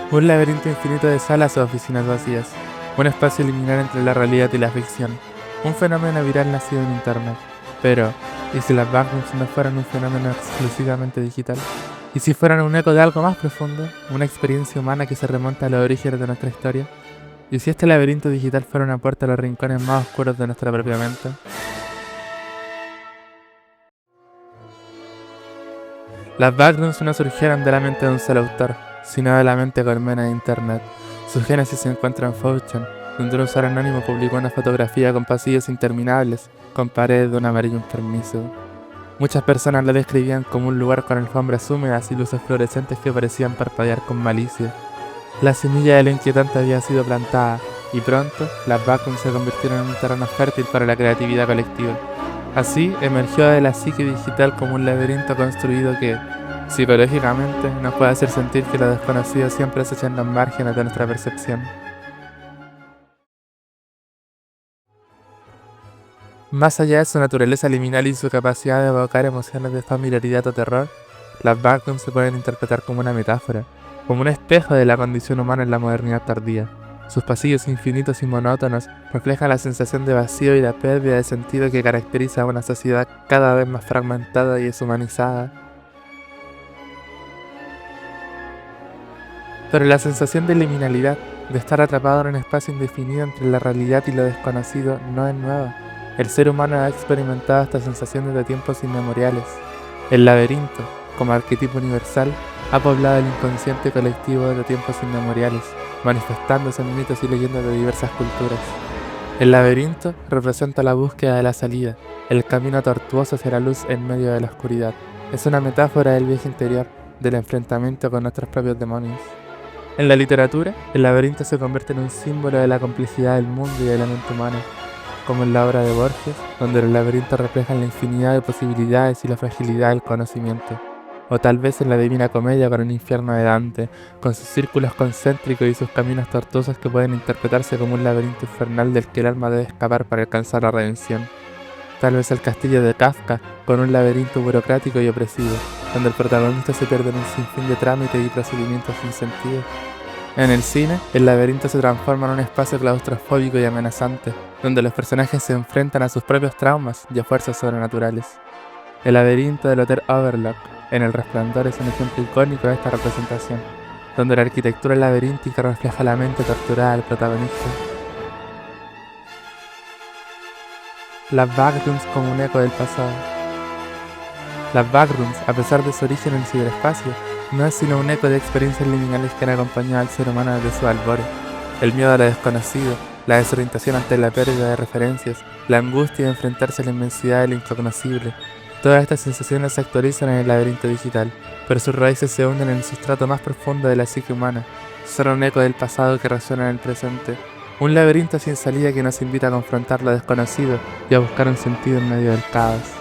Un laberinto infinito de salas o oficinas vacías. Un espacio liminal entre la realidad y la ficción. Un fenómeno viral nacido en internet. Pero, ¿y si las backrooms no fueran un fenómeno exclusivamente digital? ¿Y si fueran un eco de algo más profundo? ¿Una experiencia humana que se remonta a los orígenes de nuestra historia? ¿Y si este laberinto digital fuera una puerta a los rincones más oscuros de nuestra propia mente? Las backrooms no surgieron de la mente de un solo autor, sino de la mente colmena de internet. Su génesis se encuentra en 4chan, donde un usuario anónimo publicó una fotografía con pasillos interminables, con paredes de un amarillo enfermizo. Muchas personas lo describían como un lugar con alfombras húmedas y luces fluorescentes que parecían parpadear con malicia. La semilla de lo inquietante había sido plantada, y pronto las backrooms se convirtieron en un terreno fértil para la creatividad colectiva. Así emergió de la psique digital como un laberinto construido que, psicológicamente, nos puede hacer sentir que lo desconocido siempre se echa en los márgenes de nuestra percepción. Más allá de su naturaleza liminal y su capacidad de evocar emociones de familiaridad o terror, las backrooms se pueden interpretar como una metáfora, como un espejo de la condición humana en la modernidad tardía. Sus pasillos infinitos y monótonos reflejan la sensación de vacío y la pérdida de sentido que caracteriza a una sociedad cada vez más fragmentada y deshumanizada. Pero la sensación de liminalidad, de estar atrapado en un espacio indefinido entre la realidad y lo desconocido, no es nueva. El ser humano ha experimentado esta sensación desde tiempos inmemoriales. El laberinto, como arquetipo universal, ha poblado el inconsciente colectivo desde tiempos inmemoriales, manifestándose en mitos y leyendas de diversas culturas. El laberinto representa la búsqueda de la salida, el camino tortuoso hacia la luz en medio de la oscuridad. Es una metáfora del viaje interior, del enfrentamiento con nuestros propios demonios. En la literatura, el laberinto se convierte en un símbolo de la complejidad del mundo y de la mente humana, como en la obra de Borges, donde los laberintos reflejan la infinidad de posibilidades y la fragilidad del conocimiento. O tal vez en la Divina Comedia con el infierno de Dante, con sus círculos concéntricos y sus caminos tortuosos que pueden interpretarse como un laberinto infernal del que el alma debe escapar para alcanzar la redención. Tal vez el castillo de Kafka, con un laberinto burocrático y opresivo, donde el protagonista se pierde en un sinfín de trámites y procedimientos sin sentido. En el cine, el laberinto se transforma en un espacio claustrofóbico y amenazante, donde los personajes se enfrentan a sus propios traumas y a fuerzas sobrenaturales. El laberinto del Hotel Overlook, en El Resplandor, es un ejemplo icónico de esta representación, donde la arquitectura laberíntica refleja la mente torturada del protagonista. Las backrooms como un eco del pasado. Las backrooms, a pesar de su origen en el ciberespacio, no es sino un eco de experiencias liminales que han acompañado al ser humano desde su albores. El miedo a lo desconocido, la desorientación ante la pérdida de referencias, la angustia de enfrentarse a la inmensidad de lo incognoscible. Todas estas sensaciones se actualizan en el laberinto digital, pero sus raíces se hunden en el sustrato más profundo de la psique humana. Son un eco del pasado que resuena en el presente. Un laberinto sin salida que nos invita a confrontar lo desconocido y a buscar un sentido en medio del caos.